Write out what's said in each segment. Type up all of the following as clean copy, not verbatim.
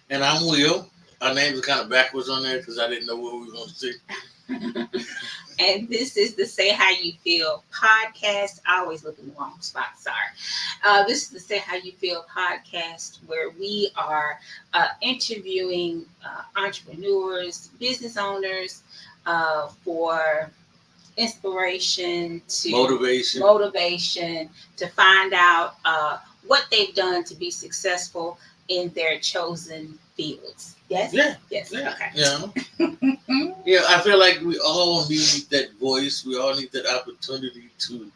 And I'm Will. Our names are kind of backwards on there because I didn't know what we were going to see. And this is the Say How You Feel podcast. I always look in the wrong spot. Sorry. This is the Say How You Feel podcast where we are interviewing entrepreneurs, business owners for inspiration, to motivation to find out what they've done to be successful in their chosen fields. Yes. Yeah. Yes. Yeah. Okay. Yeah. I feel like we all need that voice. We all need that opportunity to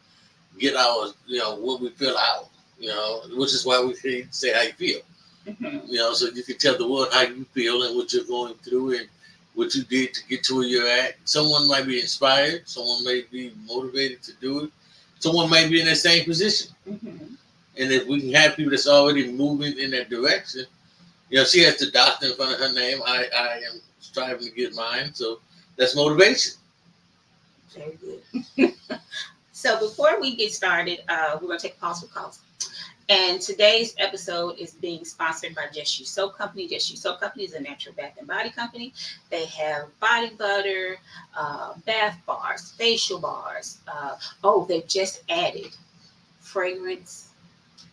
get our, what we feel out. Which is why we say how you feel. Mm-hmm. So you can tell the world how you feel and what you're going through and what you did to get to where you're at. Someone might be inspired. Someone may be motivated to do it. Someone might be in that same position. Mm-hmm. And if we can have people that's already moving in that direction, she has the doctor in front of her name. I am striving to get mine. So that's motivation. Very good. So before we get started, we're going to take a pause for calls. And today's episode is being sponsored by Just You Soap Company. Just You Soap Company is a natural bath and body company. They have body butter, bath bars, facial bars. They've just added fragrance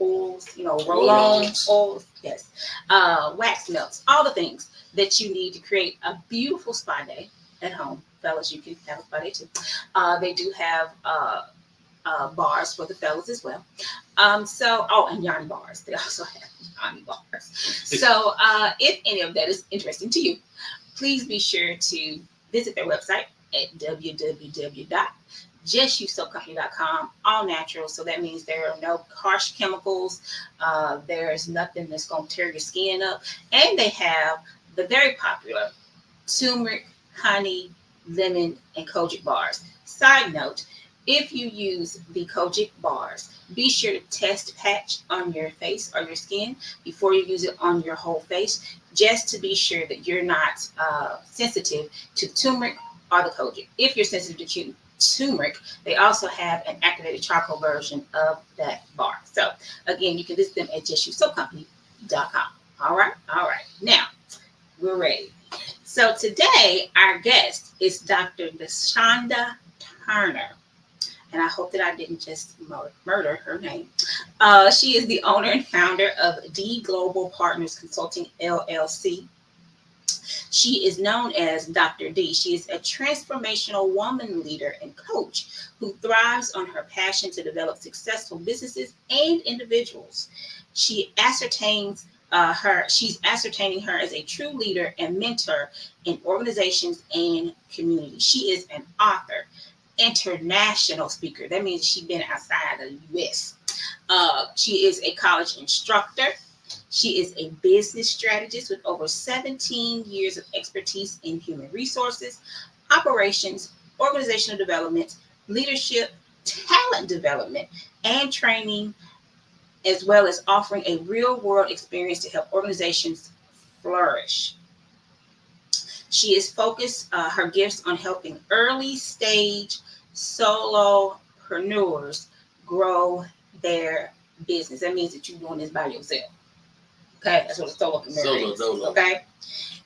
oils, roll-on oils, yes, wax melts, all the things that you need to create a beautiful spa day at home. Fellas, you can have a spa day too. They do have bars for the fellas as well. And yarn bars. They also have yarn bars. So if any of that is interesting to you, please be sure to visit their website at www.justyousoapcompany.com. All natural. So that means there are no harsh chemicals. There's nothing that's going to tear your skin up. And they have the very popular turmeric, honey, lemon, and kojic bars. Side note, if you use the kojic bars, be sure to test patch on your face or your skin before you use it on your whole face, just to be sure that you're not sensitive to turmeric or the kojic. If you're sensitive to turmeric, they also have an activated charcoal version of that bar. So again, you can visit them at justyousoapcompany.com. All right. Now we're ready. So today our guest is Dr. Dashuanda Turner. And I hope that I didn't just murder her name. She is the owner and founder of d.globalpartners Consulting, LLC. She is known as Dr. D. She is a transformational woman leader and coach who thrives on her passion to develop successful businesses and individuals. She's ascertaining her as a true leader and mentor in organizations and communities. She is an author, international speaker. That means she's been outside of the U.S. She is a college instructor. She is a business strategist with over 17 years of expertise in human resources, operations, organizational development, leadership, talent development, and training, as well as offering a real-world experience to help organizations flourish. She is focused her gifts on helping early stage solopreneurs grow their business. That means that you're doing this by yourself. Okay, that's what a solopreneur is. Okay,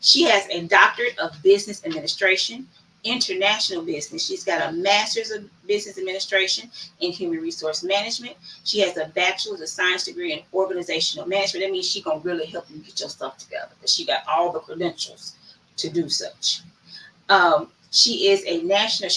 she has a doctorate of business administration, international business. She's got a master's of business administration in human resource management. She has a bachelor's of science degree in organizational management. That means she's gonna really help you get your stuff together because she got all the credentials to do such. She has a national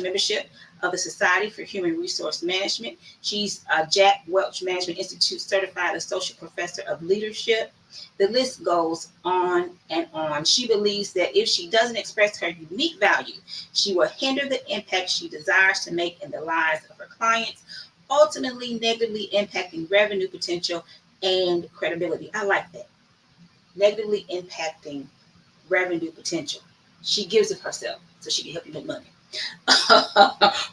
membership of the Society for Human Resource Management. She's a Jack Welch Management Institute certified associate professor of leadership. The list goes on and on. She believes that if she doesn't express her unique value, she will hinder the impact she desires to make in the lives of her clients, ultimately negatively impacting revenue potential and credibility. I like that. Negatively impacting revenue potential. She gives of herself so she can help you make money.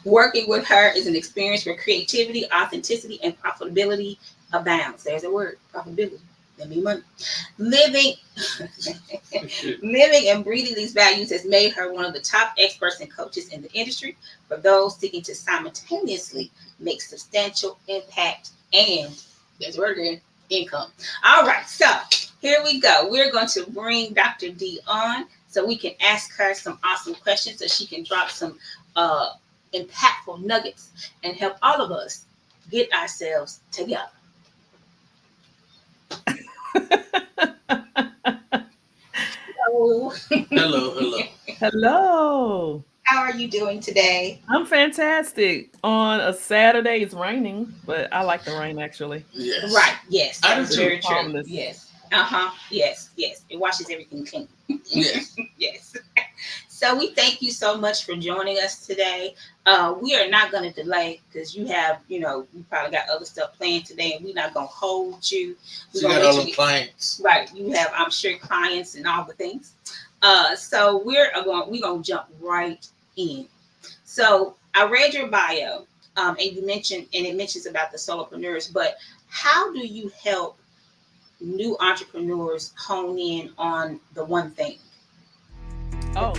Working with her is an experience where creativity, authenticity, and profitability abounds. There's a word, profitability. That means money. Living and breathing these values has made her one of the top experts and coaches in the industry for those seeking to simultaneously make substantial impact and, there's a word again, income. All right, so Here we go. We're going to bring Dr. D on so we can ask her some awesome questions so she can drop some uh, impactful nuggets and help all of us get ourselves together. Hello. Hello, hello. Hello. How are you doing today? I'm fantastic. On a Saturday, it's raining, but I like the rain actually. Yes. Right. Yes, I that do is too. very The true. calmness. Yes. Uh-huh. Yes. Yes. It washes everything clean. Yes. Yes. So we thank you so much for joining us today. We are not going to delay because you have, you probably got other stuff planned today, and we're not going to hold you. We're She going to got let all you the get clients. right. You have, I'm sure, clients and all the things. So we're going to jump right in. So I read your bio, and you mentioned, and it mentions about the solopreneurs, but how do you help new entrepreneurs hone in on the one thing? Oh,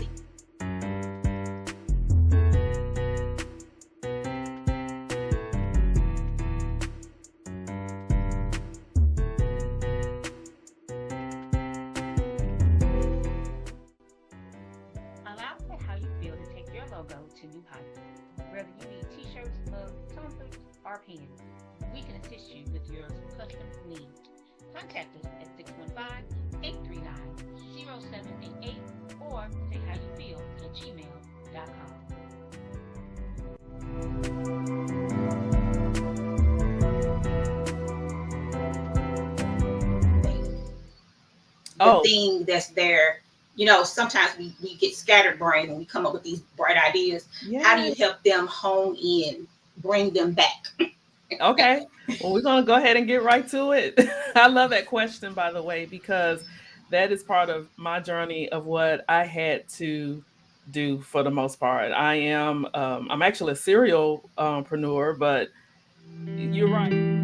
Allow for how you feel to take your logo to new heights. Whether you need t-shirts, mugs, tumblers, or pens, we can assist you with your custom needs. Contact us at 615-839-0788 or say how you feel at gmail.com. The oh, thing that's there. Sometimes we get scattered brain and we come up with these bright ideas. How do yeah. you help them hone in, bring them back? Okay. Well, we're gonna go ahead and get right to it. I love that question, by the way, because that is part of my journey of what I had to do for the most part. I'm actually a serial preneur, but you're right.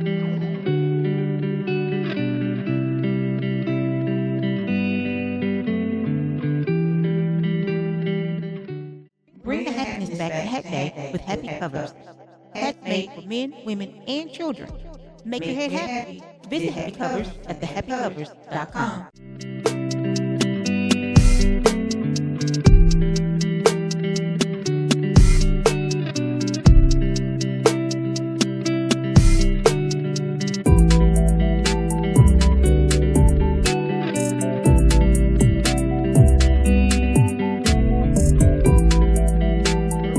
Bring the happiness back at Hat Day with Happy Covers. Hats made for men, women, and children. Make your head happy. Visit Happy Covers at thehappycovers.com.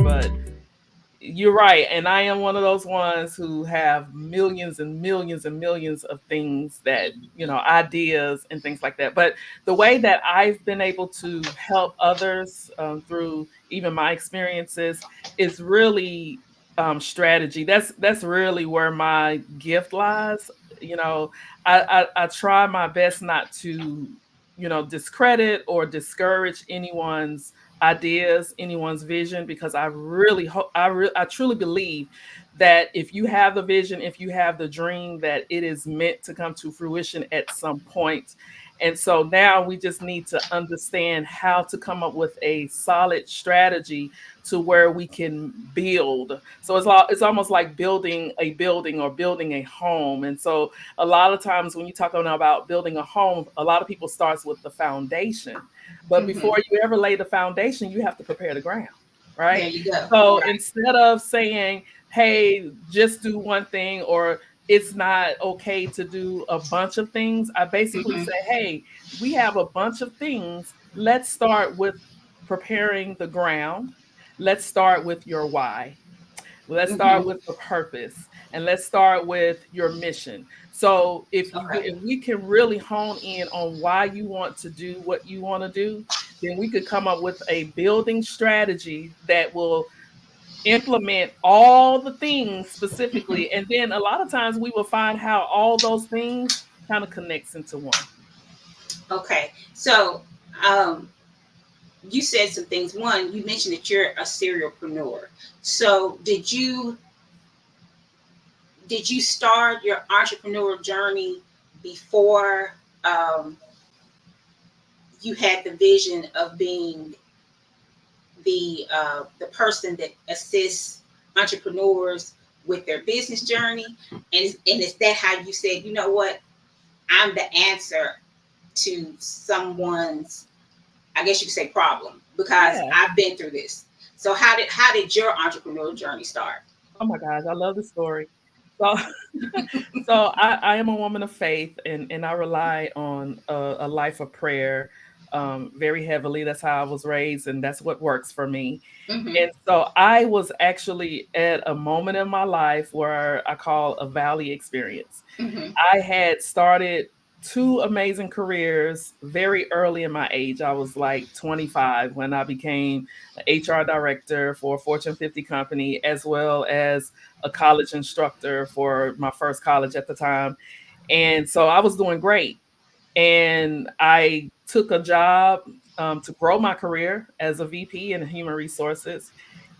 But you're right. And I am one of those ones who have millions and millions and millions of things that, ideas and things like that. But the way that I've been able to help others through even my experiences is really strategy. That's really where my gift lies. You know, I try my best not to, discredit or discourage anyone's ideas, anyone's vision, because I really hope I truly believe that if you have the vision, if you have the dream, that it is meant to come to fruition at some point. And so now we just need to understand how to come up with a solid strategy to where we can build. So it's almost like building a building or building a home. And so a lot of times when you talk about building a home, a lot of people starts with the foundation. But Hmm. before you ever lay the foundation, you have to prepare the ground, There right? you go. So Right. instead of saying, hey, just do one thing, or it's not okay to do a bunch of things, I basically Hmm. say, hey, we have a bunch of things. Let's start with preparing the ground. Let's start with your why. Let's start Hmm. with the purpose, and let's start with your mission. So Okay. if we can really hone in on why you want to do what you want to do, then we could come up with a building strategy that will implement all the things specifically. And then a lot of times we will find how all those things kind of connects into one. Okay. So, um, you said some things. One, you mentioned that you're a serialpreneur. So, did you start your entrepreneurial journey before um, you had the vision of being the person that assists entrepreneurs with their business journey? And is that how you said, you know what, I'm the answer to someone's, I guess you could say, problem, because Yeah. I've been through this. So how did your entrepreneurial journey start? Oh my gosh, I love the story. So, so I am a woman of faith, and I rely on a life of prayer very heavily. That's how I was raised, and that's what works for me. Mm-hmm. And so I was actually at a moment in my life where I call a valley experience. Mm-hmm. I had started two amazing careers very early in my age. I was like 25 when I became an HR director for a Fortune 50 company, as well as a college instructor for my first college at the time. And so I was doing great. And I took a job to grow my career as a VP in human resources.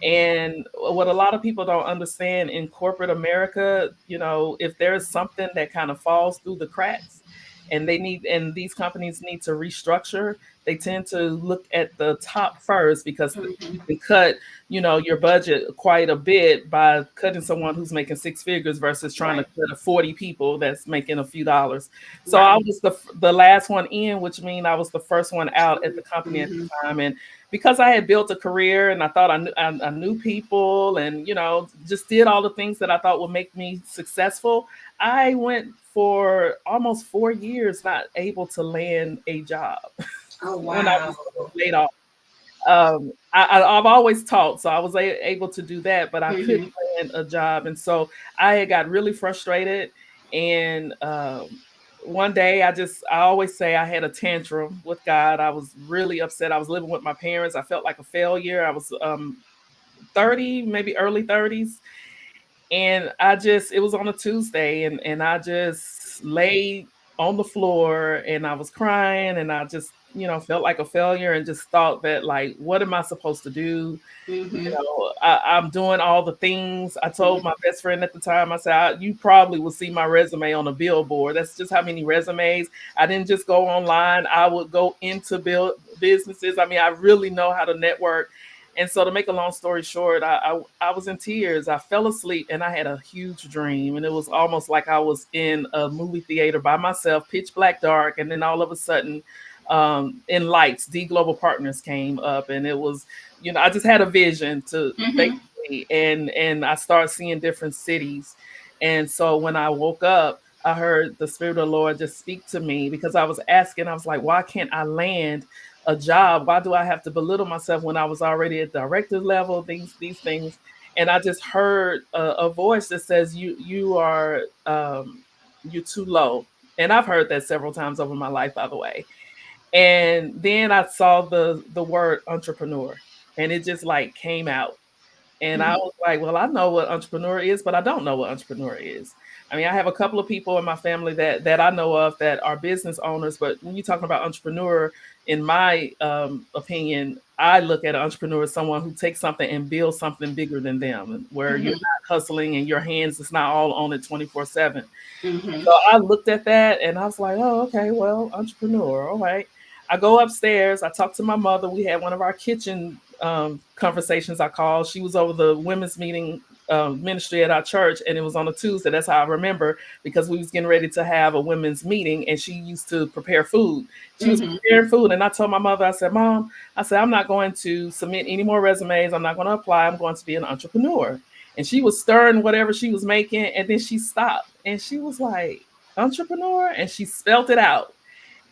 And what a lot of people don't understand in corporate America, if there's something that kind of falls through the cracks and these companies need to restructure, they tend to look at the top first because Mm-hmm. you can cut, your budget quite a bit by cutting someone who's making six figures versus trying to Right. cut a 40 people that's making a few dollars. So I Right. was the last one in, which means I was the first one out at the company at the Mm-hmm. time. And because I had built a career and I thought I knew people and just did all the things that I thought would make me successful, I went for almost 4 years not able to land a job Oh when I wow. was laid off. I've always taught, so I was able to do that, but I couldn't Mm-hmm. land a job, and so I had got really frustrated. And one day, I always say I had a tantrum with God. I was really upset. I was living with my parents. I felt like a failure. I was 30, maybe early 30s, and it was on a Tuesday, and I just laid on the floor and I was crying and I just, felt like a failure and just thought that, like, what am I supposed to do? Mm-hmm. I'm doing all the things. I told my best friend at the time, I said, you probably will see my resume on a billboard. That's just how many resumes. I didn't just go online. I would go into businesses. I mean, I really know how to network. And so, to make a long story short, I was in tears. I fell asleep and I had a huge dream. And it was almost like I was in a movie theater by myself, pitch black dark. And then all of a sudden, in lights, D.globalpartners came up. And it was, I just had a vision to Mm-hmm. basically, and I started seeing different cities. And so when I woke up, I heard the Spirit of the Lord just speak to me because I was asking, I was like, why can't I land a job? Why do I have to belittle myself when I was already at director level? These things, and I just heard a voice that says, you are you're too low. And I've heard that several times over my life, by the way. And then I saw the word entrepreneur, and it just like came out. And I was like, well, I know what entrepreneur is, but I don't know what entrepreneur is. I mean, I have a couple of people in my family that I know of that are business owners, but when you're talking about entrepreneur, in my opinion, I look at an entrepreneur as someone who takes something and builds something bigger than them, and where you're Mm-hmm. not hustling and your hands is not all on it 24/7. Mm-hmm. So I looked at that and I was like, oh, okay, well, entrepreneur. All right. I go upstairs. I talked to my mother. We had one of our kitchen conversations, I called. She was over the women's meeting ministry at our church, and it was on a Tuesday. That's how I remember, because we was getting ready to have a women's meeting, and she used to prepare food. She was Mm-hmm. preparing food, and I told my mother, I said, Mom, I said, I'm not going to submit any more resumes. I'm not going to apply. I'm going to be an entrepreneur. And she was stirring whatever she was making, and then she stopped and she was like, entrepreneur, and she spelt it out.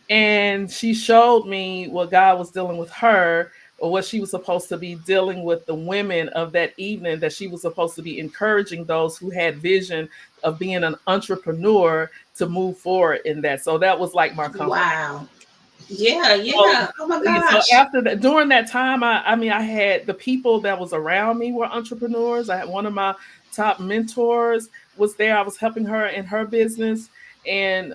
And she showed me what God was dealing with her, or what she was supposed to be dealing with the women of that evening, that she was supposed to be encouraging those who had vision of being an entrepreneur to move forward in that. So that was like my confirmation. Wow. Yeah, So, yeah. Oh my yeah, so gosh. after that, during that time, I mean, I had the people that was around me were entrepreneurs. I had one of my top mentors was there. I was helping her in her business, and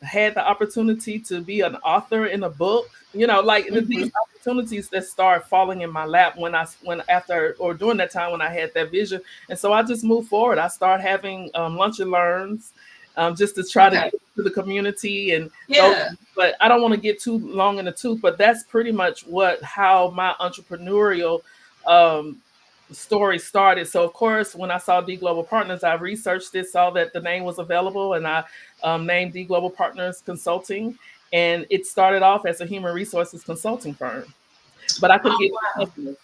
had the opportunity to be an author in a book. Like Mm-hmm. these opportunities that start falling in my lap when after or during that time when I had that vision. And so I just moved forward. I started having lunch and learns, just to try to Okay. get to the community and those. Yeah. But I don't want to get too long in the tooth, but that's pretty much how my entrepreneurial um, story started. So of course, when I saw D Global Partners, I researched it, saw that the name was available, and I named D Global Partners Consulting. And it started off as a human resources consulting firm, but I couldn't Oh get any wow. customers.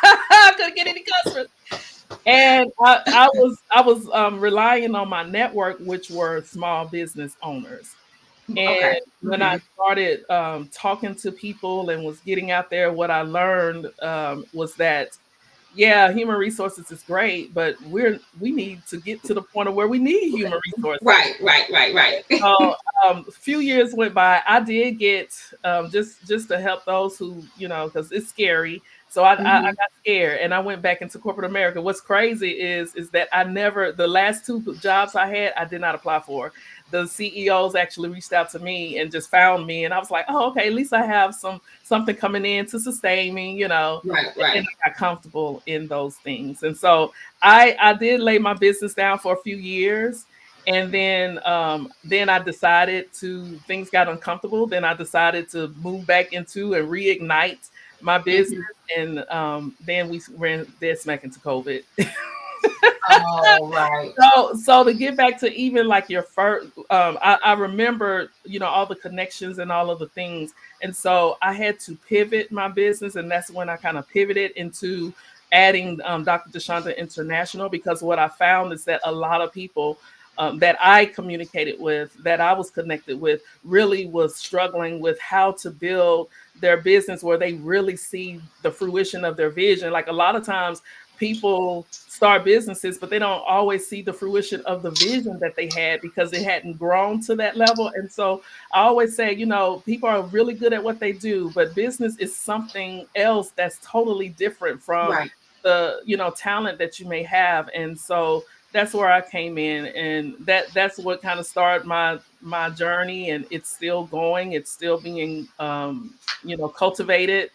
I couldn't get any customers. And I was relying on my network, which were small business owners. And Okay. when I Hmm. started talking to people and was getting out there, what I learned was that, yeah, human resources is great, but we need to get to the point of where we need human resources. Right, right, right, right. So a few years went by. I did get just to help those who, because it's scary. So I Hmm. got scared and I went back into corporate America. What's crazy is that the last two jobs I had, I did not apply for. The CEOs actually reached out to me and just found me, and I was like, oh, okay, at least I have something coming in to sustain me. Right, And right. I got comfortable in those things. And so I did lay my business down for a few years, and then I decided to things got uncomfortable. Then I decided to move back into and reignite my business, Hmm. and then we ran dead smack into COVID. Oh, right. So to get back to even like your first, I remember, all the connections and all of the things. And so I had to pivot my business. And that's when I kind of pivoted into adding Dr. Dashuanda International, because what I found is that a lot of people that I communicated with, that I was connected with, really was struggling with how to build their business where they really see the fruition of their vision. Like a lot of times, people start businesses, but they don't always see the fruition of the vision that they had because it hadn't grown to that level. And so I always say, people are really good at what they do, but business is something else that's totally different from Right. the, talent that you may have. And so that's where I came in, and that's what kind of started my journey, and it's still going. It's still being cultivated.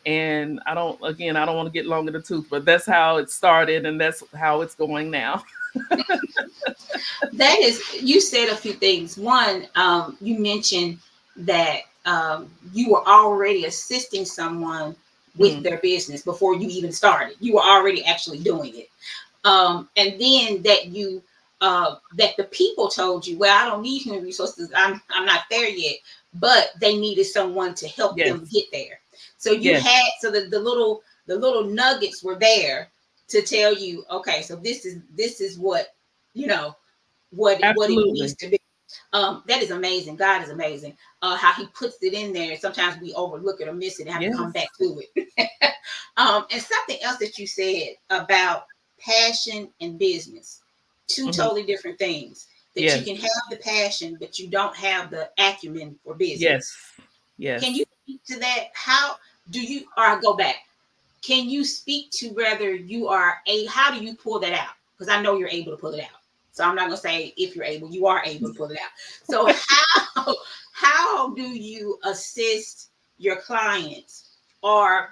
And I don't want to get long in the tooth, but that's how it started and that's how it's going now. That is, you said a few things. One, you mentioned that you were already assisting someone with Mhm. their business before you even started. You were already actually doing it. And then that the people told you, well, I don't need human resources. I'm not there yet, but they needed someone to help Yes. them get there. So you Yes. had, so the little nuggets were there to tell you, okay, so this is what, you know what it needs Absolutely. to be. That is amazing. God is amazing. How He puts it in there. Sometimes we overlook it or miss it and have to come Yes. back to it. And something else that you said about passion and business, two Mhm. totally different things. That you Yes. can have the passion, but you don't have the acumen for business. Yes. Can you Yes. speak to that? How do you, or I go back? Can you speak to whether you are a, how do you pull that out? Because I know you're able to pull it out. So I'm not gonna say if you're able, you are able to pull it out. So how do you assist your clients, or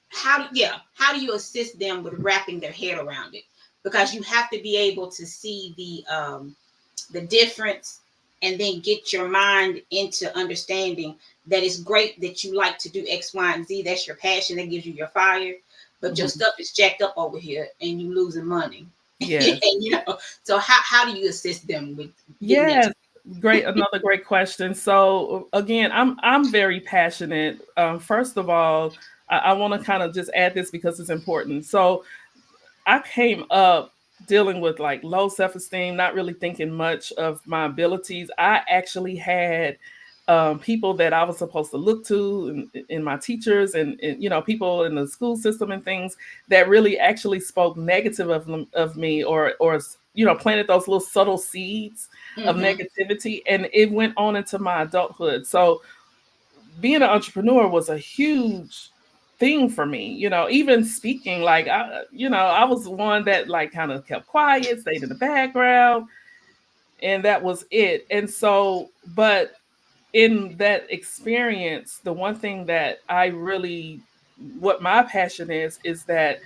how do you assist them with wrapping their head around it? Because you have to be able to see the difference, and then get your mind into understanding that it's great that you like to do X, Y, and Z. That's your passion. That gives you your fire. But your Mhm. stuff is jacked up over here, and you losing money. and Yes. so how do you assist them with getting that? Yes. Great. Another great question. So again, I'm very passionate. First of all, I want to kind of just add this because it's important. So I came up dealing with like low self-esteem, not really thinking much of my abilities. I actually had people that I was supposed to look to, in my teachers, and people in the school system and things, that really actually spoke negative of me, or planted those little subtle seeds of Mm-hmm. negativity, and it went on into my adulthood. So being an entrepreneur was a huge thing for me. Even speaking, like I was one that like kind of kept quiet, stayed in the background, and that was it. And so, but in that experience, the one thing that I really, what my passion is that,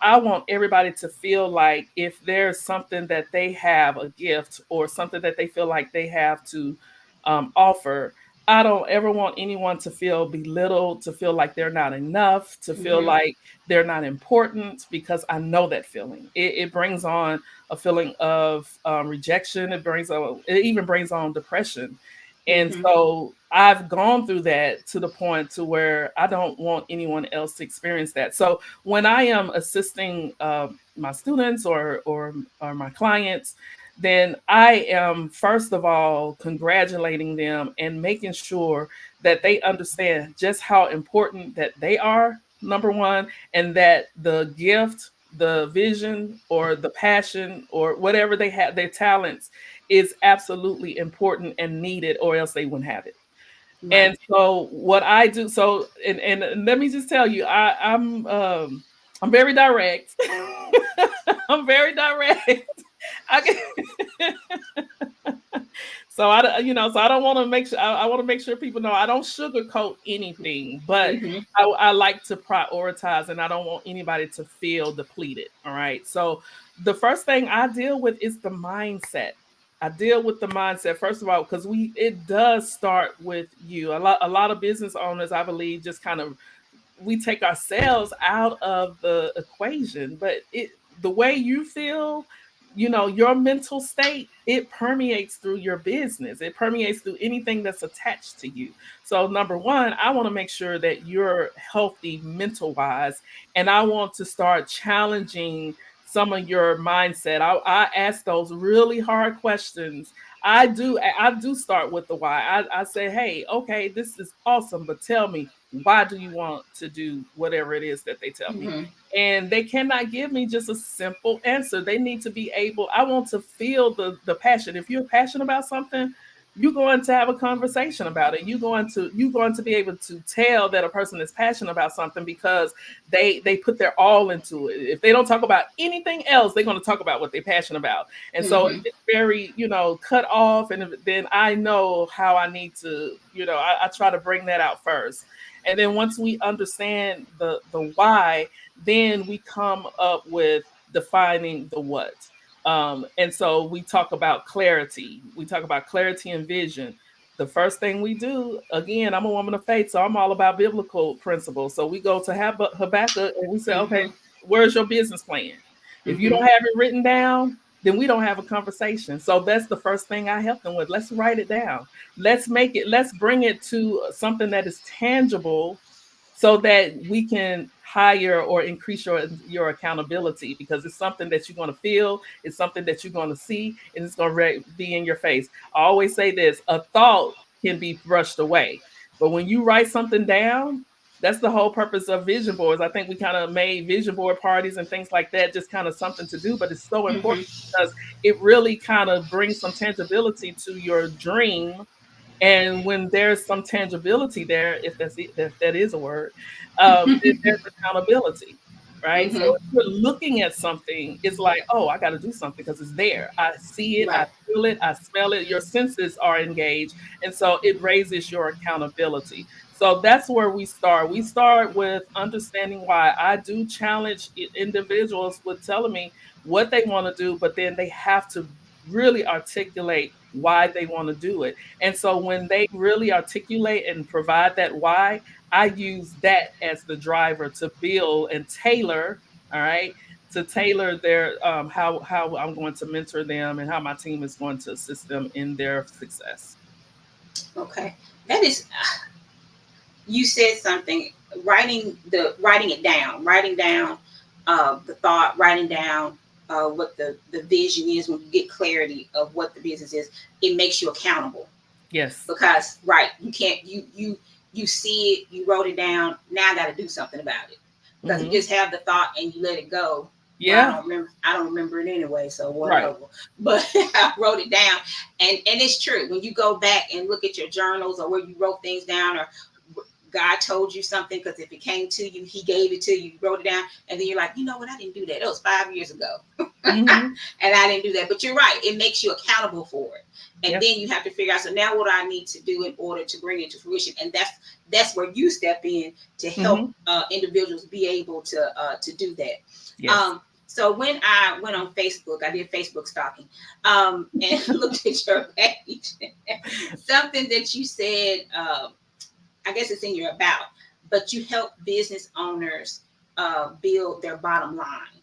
I want everybody to feel like if there's something that they have, a gift or something that they feel like they have to offer, I don't ever want anyone to feel belittled, to feel like they're not enough, to feel Mm-hmm. like they're not important, because I know that feeling. It brings on a feeling of rejection. It even brings on depression. And Mm-hmm. so I've gone through that to the point to where I don't want anyone else to experience that. So when I am assisting my students or my clients, then I am first of all congratulating them and making sure that they understand just how important that they are, number one, and that the gift, the vision, or the passion, or whatever they have, their talents, is absolutely important and needed, or else they wouldn't have it. Right. And so what I do, so and let me just tell you, I'm very direct. I'm very direct. I can, so so I don't want to make sure I want to make sure people know I don't sugarcoat anything, but Mm-hmm. I like to prioritize, and I don't want anybody to feel depleted. All right. So the first thing I deal with is the mindset. I deal with the mindset first of all, because it does start with you. A lot of business owners, I believe, just kind of we take ourselves out of the equation, but the way you feel, your mental state, it permeates through your business, it permeates through anything that's attached to you. So number one, I want to make sure that you're healthy mental wise, and I want to start challenging some of your mindset. I ask those really hard questions. I do start with the why. I say, hey, okay, this is awesome, but tell me, why do you want to do whatever it is that they tell me? Mm-hmm. And they cannot give me just a simple answer. They need to be able, I want to feel the passion. If you're passionate about something, you're going to have a conversation about it. You're going to be able to tell that a person is passionate about something because they put their all into it. If they don't talk about anything else, they're going to talk about what they're passionate about. And so Mm-hmm. it's very, cut off. And then I know how I need to, I try to bring that out first. And then once we understand the why, then we come up with defining the what. And so we talk about clarity. We talk about clarity and vision. The first thing we do, again, I'm a woman of faith, so I'm all about biblical principles. So we go to Habakkuk and we say, okay, Mm-hmm. where's your business plan? If you Mm-hmm. don't have it written down, then we don't have a conversation. So that's the first thing I help them with. Let's write it down. Let's bring it to something that is tangible so that we can hire or increase your accountability, because it's something that you're going to feel, it's something that you're going to see, and it's going to be in your face. I always say this: a thought can be brushed away, but when you write something down, that's the whole purpose of vision boards. I think we kind of made vision board parties and things like that just kind of something to do, but it's so important Mm-hmm. because it really kind of brings some tangibility to your dream. And when there's some tangibility there, if that is a word, there's accountability, right? So Mm-hmm. if you're looking at something, it's like, oh, I got to do something because it's there. I see it, I Right. feel it, I smell it. Your senses are engaged, and so it raises your accountability. So that's where we start. We start with understanding why. I do challenge individuals with telling me what they want to do, but then they have to really articulate why they want to do it. And so when they really articulate and provide that why, I use that as the driver to build and tailor, all right, to tailor their how I'm going to mentor them and how my team is going to assist them in their success. Okay. That is, you said something. Writing it down, writing down the thought, writing down what the vision is. When you get clarity of what the business is, it makes you accountable. Yes. Because right, you can't you see it, you wrote it down, now I got to do something about it. Because you Hmm. just have the thought and you let it go. Well, Yeah. I don't remember it anyway, so Right. whatever. But I wrote it down, and it's true. When you go back and look at your journals or where you wrote things down, or God told you something, because if it came to you, He gave it to you. You wrote it down, and then you're like, you know what? I didn't do that. That was 5 years ago, Hmm. and I didn't do that. But you're right; it makes you accountable for it, and Yep. then you have to figure out. So now, what do I need to do in order to bring it to fruition? And that's where you step in to help Hmm. individuals be able to do that. Yes. So when I went on Facebook, I did Facebook stalking, and looked at your page. Something that you said. I guess it's in your about, but you help business owners build their bottom line.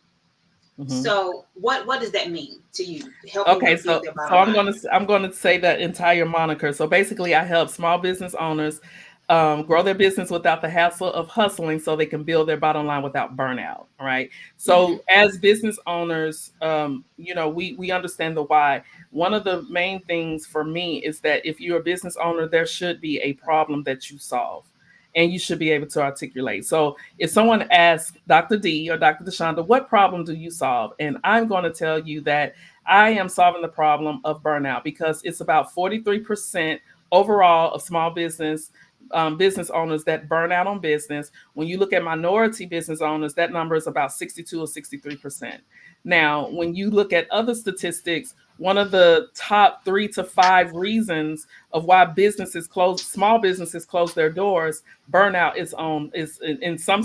Mhm. So what does that mean to you? Helping Okay, them build so their so bottom line. I'm gonna say that entire moniker. So basically, I help small business owners grow their business without the hassle of hustling, so they can build their bottom line without burnout. Right. Hmm. So as business owners, we understand the why. One of the main things for me is that if you're a business owner, there should be a problem that you solve. And you should be able to articulate. So if someone asks Dr. D or Dr. Dashuanda, what problem do you solve? And I'm going to tell you that I am solving the problem of burnout because it's about 43% overall of small business owners that burn out on business. When you look at minority business owners, that number is about 62 or 63%. Now, when you look at other statistics, one of the top 3 to 5 reasons of why small businesses close their doors, burnout is in some.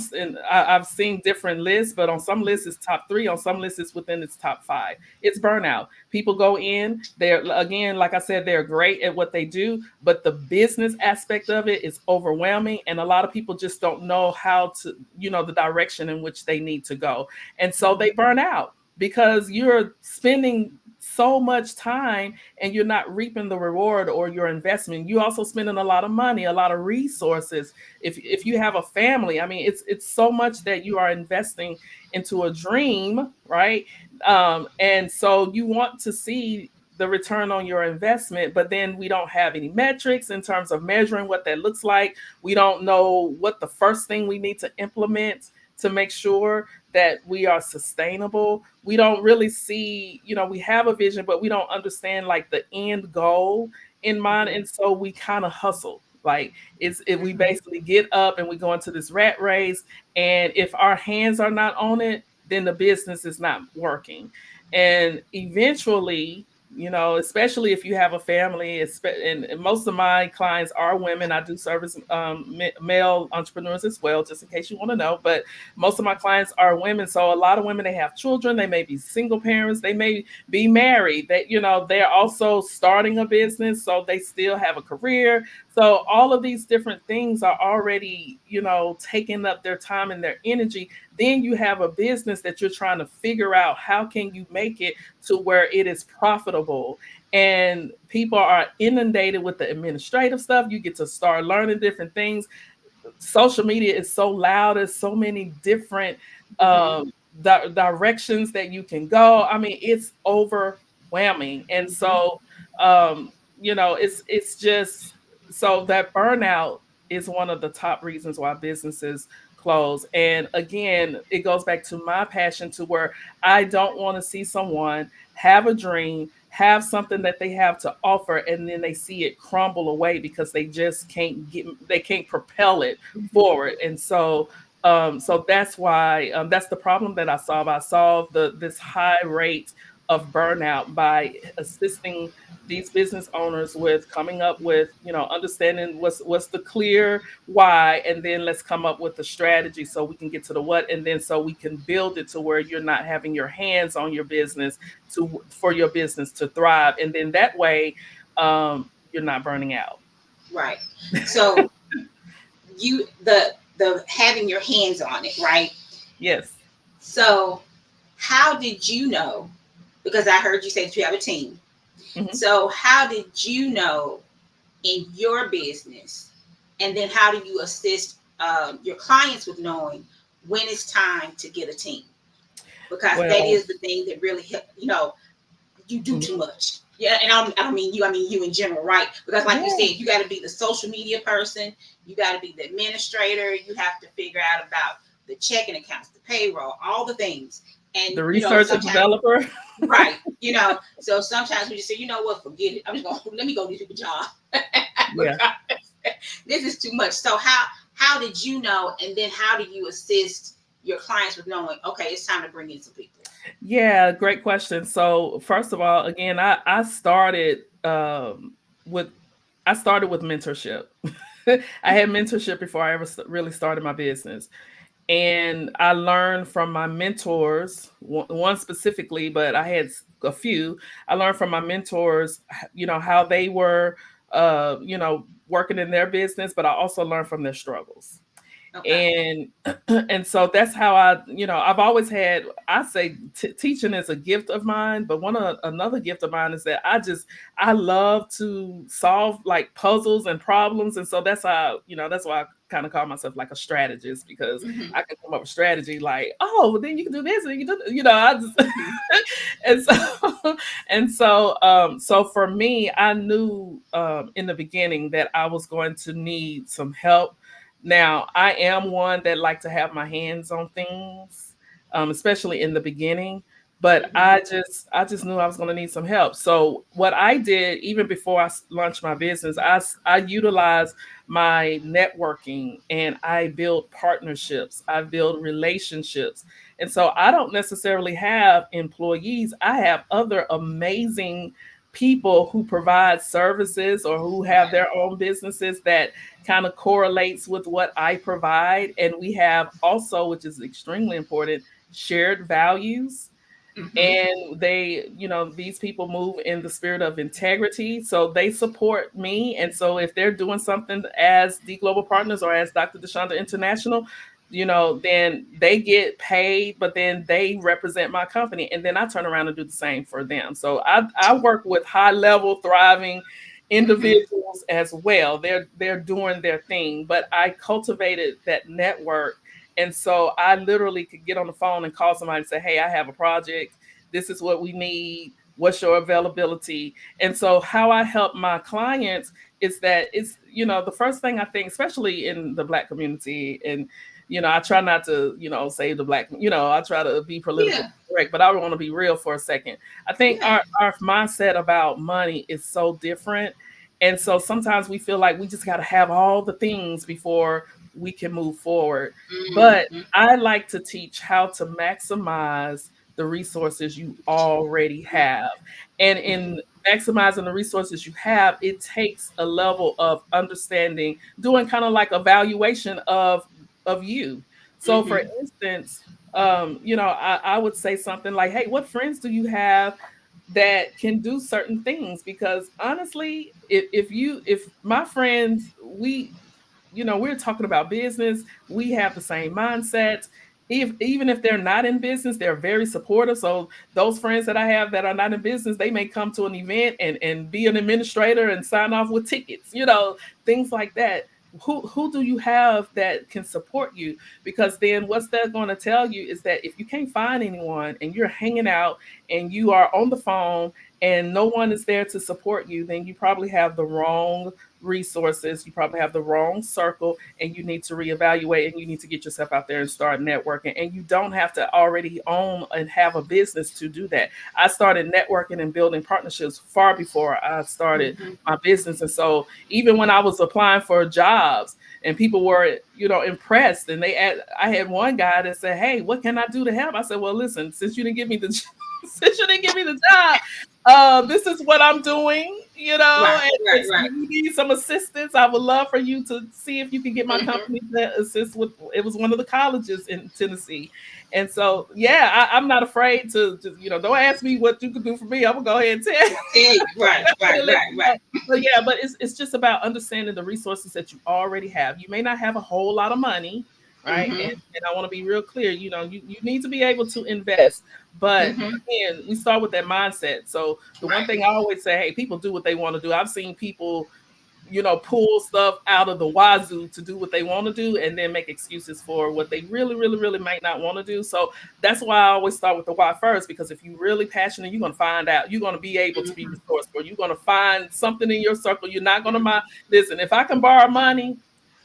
I've seen different lists, but on some lists it's top three, on some lists it's within its top five. It's burnout. People go in, they're again, like I said, they're great at what they do, but the business aspect of it is overwhelming. And a lot of people just don't know how to, the direction in which they need to go. And so they burn out because you're spending so much time and you're not reaping the reward or your investment. You also spending a lot of money, a lot of resources. If you have a family, I mean, it's so much that you are investing into a dream, right? And so you want to see the return on your investment, but then we don't have any metrics in terms of measuring what that looks like. We don't know what the first thing we need to implement to make sure that we are sustainable. We don't really see, we have a vision, but we don't understand like the end goal in mind. Hmm. And so we kind of hustle. Like we Hmm. basically get up and we go into this rat race. And if our hands are not on it, then the business is not working. And eventually, especially if you have a family, and most of my clients are women. I do service male entrepreneurs as well, just in case you want to know. But most of my clients are women. So a lot of women, they have children. They may be single parents. They may be married. They're also starting a business. So they still have a career. So all of these different things are already, taking up their time and their energy. Then you have a business that you're trying to figure out how can you make it to where it is profitable. And people are inundated with the administrative stuff. You get to start learning different things. Social media is so loud. There's so many different Hmm. directions that you can go. I mean, it's overwhelming. And Hmm. so, it's just so that burnout is one of the top reasons why businesses close. And again, it goes back to my passion to where I don't want to see someone have a dream, have something that they have to offer, and then they see it crumble away because they can't propel it forward. And so that's why that's the problem that I solve. I solve this high rate of burnout by assisting these business owners with coming up with, understanding what's the clear why, and then let's come up with the strategy so we can get to the what, and then so we can build it to where you're not having your hands on your business for your business to thrive, and then that way you're not burning out. Right. So the having your hands on it, right? Yes. So how did you know? Because I heard you say that you have a team. Hmm. So how did you know in your business, and then how do you assist your clients with knowing when it's time to get a team? Because that Well, is the thing that really help. You do too mhm. much. Yeah, and I don't mean you. I mean you in general, right? Because like you Yeah, said, you got to be the social media person. You got to be the administrator. You have to figure out about the checking accounts, the payroll, all the things. And the research and sometimes, developer. right? So sometimes we just say, you know what, forget it. I'm just gonna let me go do the job Yeah. because this is too much. So how did you know, and then how do you assist your clients with knowing, okay, it's time to bring in some people? Yeah, great question. So first of all, again, I started with I started with mentorship. I had mentorship before I ever really started my business. And I learned from my mentors, one specifically, but I had a few. I learned from my mentors, how they were, working in their business, but I also learned from their struggles. Okay. And so that's how I've always had, I say teaching is a gift of mine, but another gift of mine is that I love to solve like puzzles and problems. And so that's why I kind of call myself like a strategist, because Mm-hmm. I can come up with strategy like, oh, well, then you can do this and you can do, I just Mm-hmm. and so so for me, I knew in the beginning that I was going to need some help. Now, I am one that like to have my hands on things, especially in the beginning. But Mm-hmm. I just knew I was going to need some help. So what I did, even before I launched my business, I utilized my networking, and I build partnerships. I build relationships. And so I don't necessarily have employees. I have other amazing people who provide services or who have Okay. their own businesses that kind of correlates with what I provide. And we have also, which is extremely important, shared values. Mm-hmm. And these people move in the spirit of integrity. So they support me. And so if they're doing something as D Partners or as Dr. Dashuanda International, then they get paid, but then they represent my company. And then I turn around and do the same for them. So I work with high level, thriving Mm-hmm. individuals as well. They're doing their thing, but I cultivated that network. And so I literally could get on the phone and call somebody and say, hey, I have a project. This is what we need. What's your availability? And so how I help my clients is that the first thing I think, especially in the Black community, and I try not to, say the Black, I try to be politically Yeah. correct, but I want to be real for a second. I think Yeah. our mindset about money is so different. And so sometimes we feel like we just got to have all the things before we can move forward. But Mm-hmm. I like to teach how to maximize the resources you already have. And in maximizing the resources you have, it takes a level of understanding, doing kind of like evaluation of you. So for Mm-hmm. instance, I would say something like, hey, what friends do you have that can do certain things? Because honestly, if my friends, we're talking about business, we have the same mindsets. Even if they're not in business, they're very supportive. So those friends that I have that are not in business, they may come to an event and be an administrator and sign off with tickets, things like that. Who do you have that can support you? Because then what's that going to tell you is that if you can't find anyone and you're hanging out and you are on the phone and no one is there to support you, then you probably have the wrong resources, you probably have the wrong circle, and you need to reevaluate, and you need to get yourself out there and start networking. And you don't have to already own and have a business to do that. I started networking and building partnerships far before I started Mm-hmm. my business. And so even when I was applying for jobs and people were, impressed, and I had one guy that said, hey, what can I do to help? I said, well, listen, since you didn't give me the since you didn't give me the job, this is what I'm doing, Right. and Right. if Right. you need some assistance, I would love for you to see if you can get my Mm-hmm. company to assist with. It was one of the colleges in Tennessee. And so, yeah, I'm not afraid to just, don't ask me what you could do for me. I'm gonna go ahead and tell Tell you. Right. Right. and let Right. you Right. know. But yeah, but it's just about understanding the resources that you already have. You may not have a whole lot of money, right? And, Mm-hmm. and I want to be real clear, you need to be able to invest. But Mm-hmm. again, we start with that mindset. So the one Right. thing I always say, hey, people do what they want to do. I've seen people, pull stuff out of the wazoo to do what they want to do and then make excuses for what they really, really, really might not want to do. So that's why I always start with the why first, because if you're really passionate, you're going to find out, you're going to be able to be Mm-hmm. resourceful. You're going to find something in your circle. You're not going to mind. Listen, if I can borrow money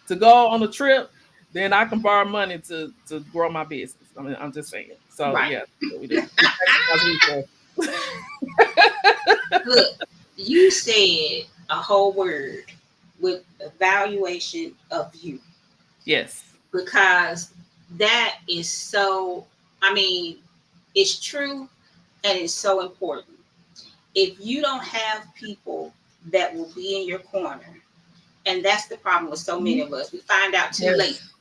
to go on a trip, then I can borrow money to grow my business. I mean, I'm just saying. So Right. yeah, that's what we do. We maximize resources. Look, you said a whole word with evaluation of you, Yes. because that is so, I mean, it's true and it's so important. If you don't have people that will be in your corner, and that's the problem with so many of us, we find out too late Yes.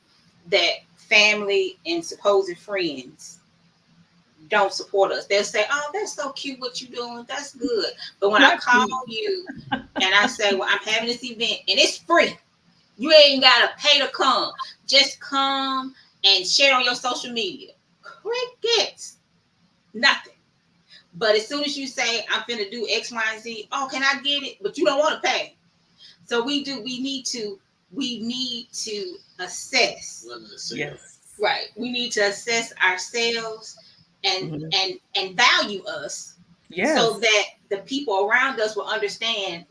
that family and supposed friends don't support us. They'll say, "Oh, that's so cute what you're doing. That's good." But when I Not call cute. you and I say, "Well, I'm having this event and it's free," You ain't gotta pay to come. Just come and share on your social media. Crickets. Nothing. But as soon as you say, I'm finna do X, Y, and Z, oh, can I get it? But you don't want to pay. So we need to assess. Yes. Right. We need to assess ourselves and Mhm. and value us so Yes. that the people around us will understand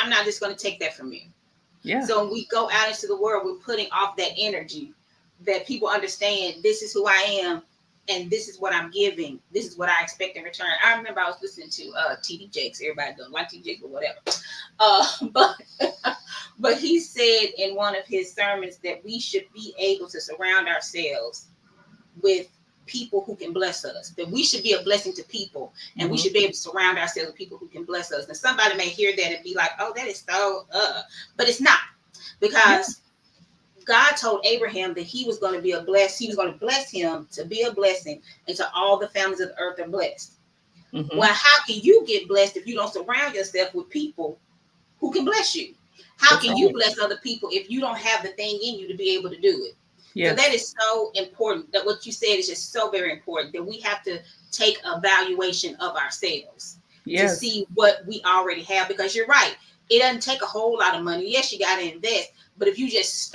I'm not just going to take that from you. Yeah. So when we go out into the world, we're putting off that energy that people understand this is who I am and this is what I'm giving. This is what I expect in return. I remember I was listening to TD Jakes. Everybody don't like TD Jakes, but whatever. But but he said in one of his sermons that we should be able to surround ourselves with people who can bless us, that we should be a blessing to people, and we should be able to surround ourselves with people who can bless us. And somebody may hear that and be like, oh, that is so but it's not, because God told Abraham that he was going to be he was going to bless him to be a blessing, and to all the families of the earth are blessed. Well, how can you get blessed if you don't surround yourself with people who can bless you? How That's can you right. bless other people if you don't have the thing in you to be able to do it? So Yes. that is so important. That what you said is just so very important, that we have to take a valuation of ourselves to Yes. see what we already have. Because you're right, it doesn't take a whole lot of money. Yes, you got to invest, but if you just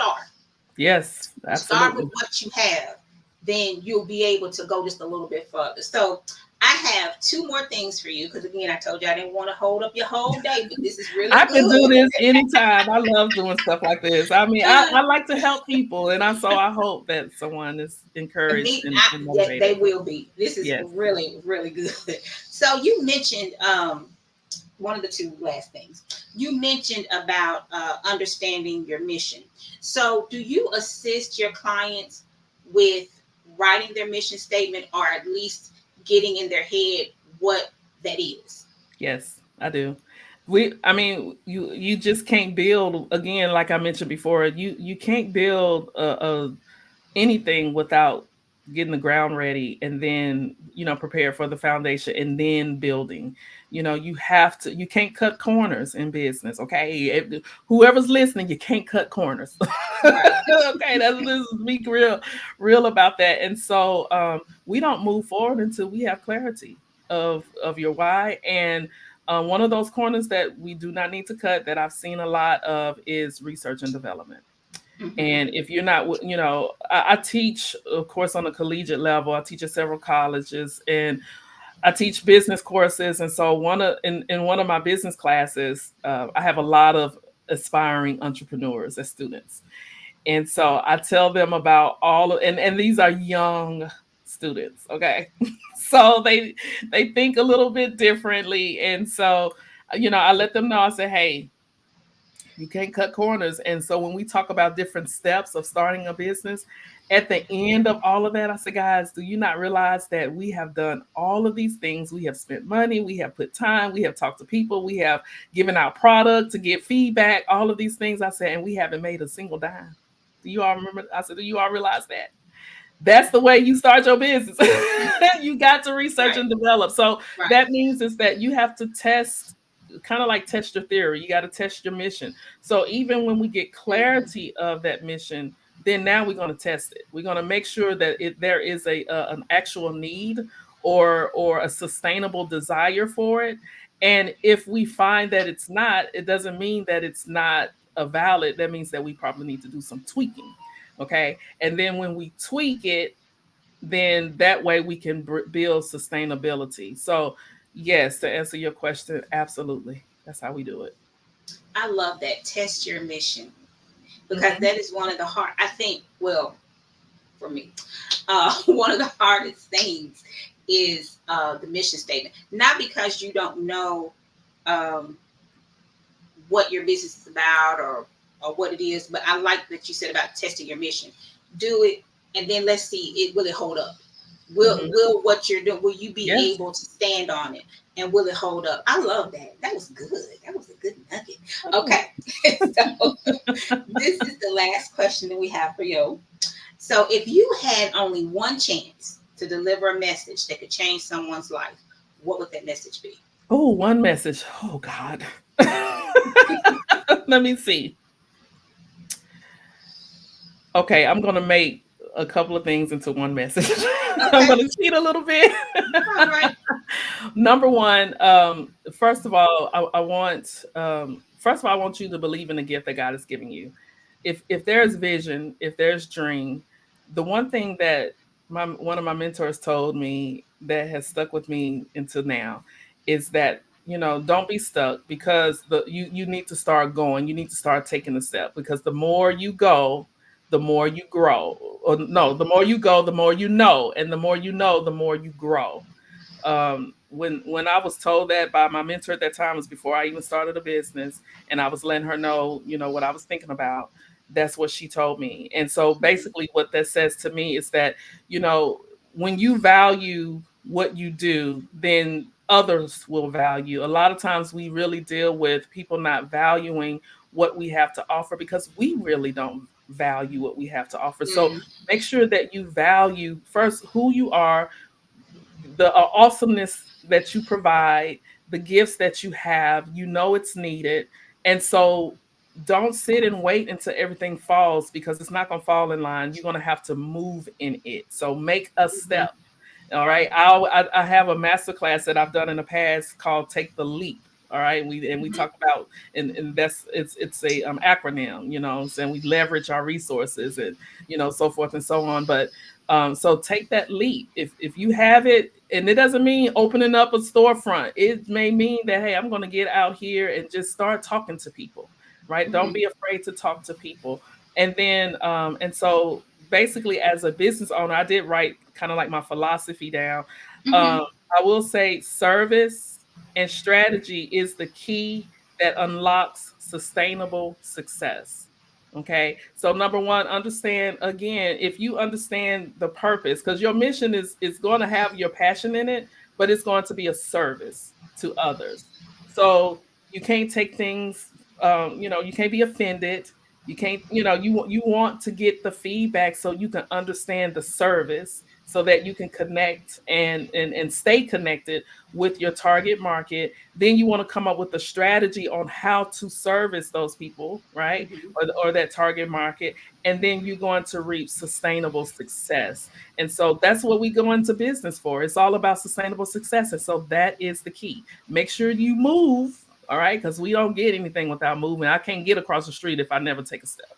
Yes. start with Absolutely. what you have, then you'll be able to go just a little bit further. So I have two more things for you, because again, I told you I didn't want to hold up your whole day, but this is really I can do good. this anytime. I love doing stuff like this. I mean, I like to help people, and I hope that someone is encouraged and Yeah, they motivated. will be. This is Yes. really, really good. So you mentioned one of the two last things. You mentioned about understanding your mission. So do you assist your clients with writing their mission statement, or at least getting in their head what that is? Yes, I do. I mean, you just can't build, again, like I mentioned before, you can't build anything without getting the ground ready, and then prepare for the foundation, and then building. You can't cut corners in business. Okay, whoever's listening, you can't cut corners. Right. Okay, this is me real about that. And so we don't move forward until we have clarity of your why. And one of those corners that we do not need to cut, that I've seen a lot of, is research and development. Mm-hmm. And if you're not, I teach, of course, on a collegiate level. I teach at several colleges, and I teach business courses. And so in one of my business classes, I have a lot of aspiring entrepreneurs as students. And so I tell them about and these are young students, okay? So they think a little bit differently. And so, I let them know. I say, hey, you can't cut corners. And so when we talk about different steps of starting a business, at the end of all of that, I say, guys, do you not realize that we have done all of these things? We have spent money, we have put time, we have talked to people, we have given out product to get feedback, all of these things. I said, and we haven't made a single dime. Do you all remember? I said, do you all realize that? That's the way you start your business. You got to research Right. and develop. So Right. that means is that you have to test, kind of like test your theory. You got to test your mission. So even when we get clarity of that mission, then now we're going to test it. We're going to make sure that there is an actual need, or a sustainable desire for it. And if we find that it's not, it doesn't mean that it's not a valid. That means that we probably need to do some tweaking. Okay. And then when we tweak it, then that way we can build sustainability. So, yes, to answer your question, absolutely. That's how we do it. I love that. Test your mission, because Mhm. that is one of the hard, I think, well, for me, one of the hardest things is the mission statement. Not because you don't know um, what your business is about, or what it is, but I like that you said about testing your mission. Do it, and then let's see it, will it hold up? Mhm. Will what you're doing, will you be Yes. able to stand on it, and will it hold up? I love that. That was good. That was a good nugget. Oh. Okay. So this is the last question that we have for you. So if you had only one chance to deliver a message that could change someone's life, what would that message be? Oh, one message. Oh God. Let me see. Okay, I'm gonna make a couple of things into one message. I'm Okay. gonna cheat a little bit. All right. Number one, first of all, I want first of all, I want you to believe in the gift that God is giving you. If there's vision, if there's dream, the one thing that one of my mentors told me that has stuck with me until now is that, don't be stuck, because you need to start going. You need to start taking the step, because the more you go, the more you grow. Or no, the more you go, the more you know, and the more you know, the more you grow. When I was told that by my mentor at that time, was before I even started a business, and I was letting her know, what I was thinking about. That's what she told me. And so basically what that says to me is that, you know, when you value what you do, then others will value. A lot of times we really deal with people not valuing what we have to offer because we really don't value what we have to offer. So Mm-hmm. make sure that you value first who you are, the awesomeness that you provide, the gifts that you have, it's needed. And so don't sit and wait until everything falls, because it's not going to fall in line. You're going to have to move in it. So make a step. All right. I have a master class that I've done in the past called Take the Leap. All right. We Mm-hmm. talk about, and that's it's a acronym, and we leverage our resources, and so forth and so on. But so take that leap. If you have it, and it doesn't mean opening up a storefront. It may mean that, hey, I'm going to get out here and just start talking to people. Right. Don't Mm-hmm. be afraid to talk to people. And then and so basically, as a business owner, I did write kind of like my philosophy down. Mm-hmm. Um, I will say service and strategy is the key that unlocks sustainable success. Okay. So number one, understand again, if you understand the purpose, because your mission is going to have your passion in it, but it's going to be a service to others. So you can't take things, you can't be offended. You can't, you want to get the feedback so you can understand the service, so that you can connect and stay connected with your target market. Then you want to come up with a strategy on how to service those people, right? Mm-hmm. Or that target market. And then you're going to reap sustainable success. And so that's what we go into business for. It's all about sustainable success. And so that is the key. Make sure you move. All right, because we don't get anything without movement. I can't get across the street if I never take a step.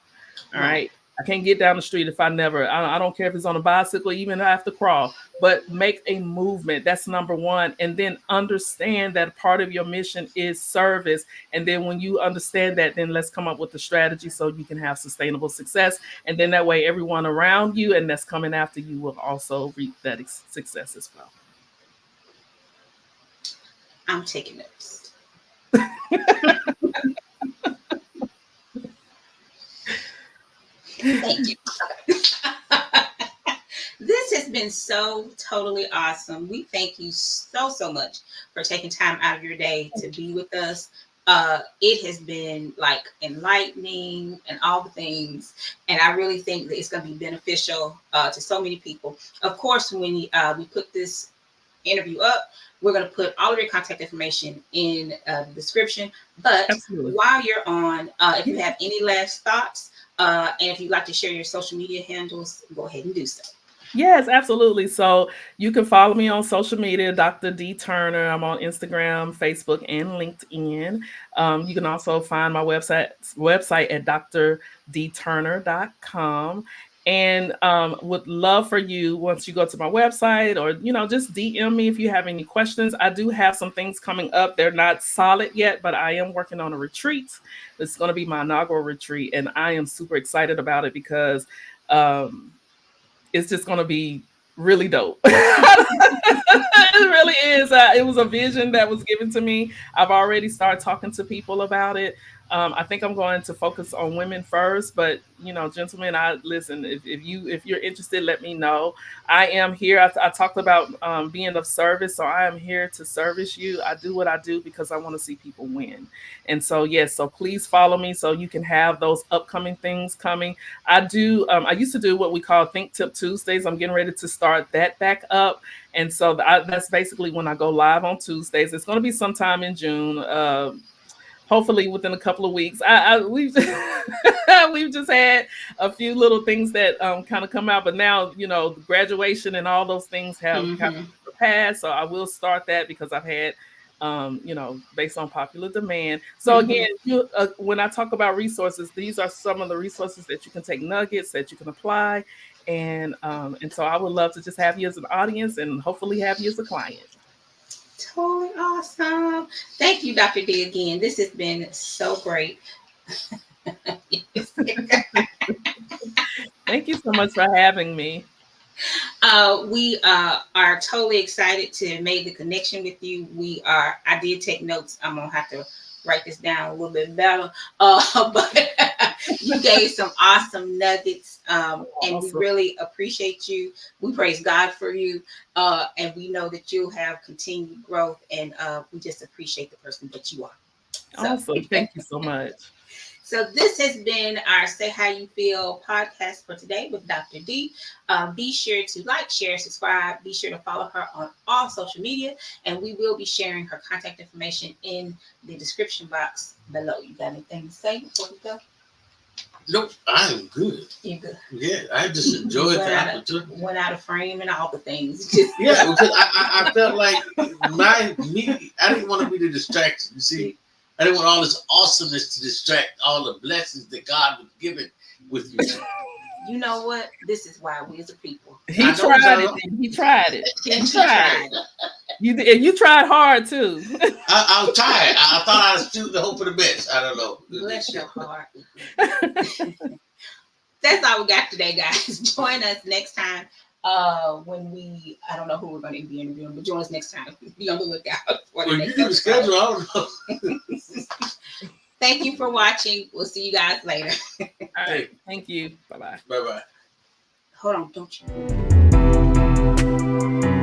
All Right. right. I can't get down the street if I don't care if it's on a bicycle, even if I have to crawl, but make a movement. That's number one. And then understand that part of your mission is service. And then when you understand that, then let's come up with the strategy so you can have sustainable success. And then that way, everyone around you and that's coming after you will also reap that success as well. I'm taking notes. Thank you. This has been so totally awesome. We thank you so, so much for taking time out of your day to be with us. It has been like enlightening and all the things. And I really think that it's going to be beneficial to so many people. Of course, when we put this interview up, we're going to put all of your contact information in the description. But Absolutely. while you're on, if you have any last thoughts, and if you'd like to share your social media handles, go ahead and do so. Yes, absolutely. So you can follow me on social media, Dr. D Turner. I'm on Instagram, Facebook, and LinkedIn. You can also find my website at drdturner.com. And would love for you, once you go to my website, or just DM me if you have any questions. I do have some things coming up. They're not solid yet, but I am working on a retreat. It's going to be my inaugural retreat, and I am super excited about it because it's just going to be really dope. It really is. It was a vision that was given to me. I've already started talking to people about it. I think I'm going to focus on women first, but gentlemen, I listen. If you're interested, let me know. I am here. I talked about being of service, so I am here to service you. I do what I do because I want to see people win, and so yes. So please follow me so you can have those upcoming things coming. I do. I used to do what we call Think Tip Tuesdays. I'm getting ready to start that back up. And so that's basically when I go live on Tuesdays. It's going to be sometime in June. hopefully within a couple of weeks. We've we've just had a few little things that kind of come out, but now the graduation and all those things have kind Mhm. of passed. So I will start that because I've had based on popular demand. So again, when I talk about resources, these are some of the resources that you can take nuggets that you can apply, and so I would love to just have you as an audience and hopefully have you as a client. Totally awesome. Thank you, Dr. D, again. This has been so great. Thank you so much for having me. We are totally excited to make the connection with you. I did take notes. I'm going to have to write this down a little bit better. But you gave some awesome nuggets, and we really appreciate you. We praise God for you, and we know that you'll have continued growth, and we just appreciate the person that you are. Awesome. Thank you so much. So this has been our Say How You Feel podcast for today with Dr. D. Be sure to like, share, subscribe. Be sure to follow her on all social media, and we will be sharing her contact information in the description box below. You got anything to say before we go? Nope, I am good. You're good. Yeah, I just enjoyed the opportunity. Went out of frame and all the things. Yeah, because I felt like I didn't want to be the distraction. You see, I didn't want all this awesomeness to distract all the blessings that God was giving with you. You know what? This is why we as a people. He tried it. He tried it. He tried it. You tried hard too. I was tired. I thought I was shooting the hope for the best. I don't know. Bless your heart. That's all we got today, guys. Join us next time when I don't know who we're going to be interviewing, but join us next time. Be on the lookout for the next episode. Schedule, I don't know. Thank you for watching. We'll see you guys later. All right. Thank you. Bye-bye. Bye-bye. Hold on. Don't you?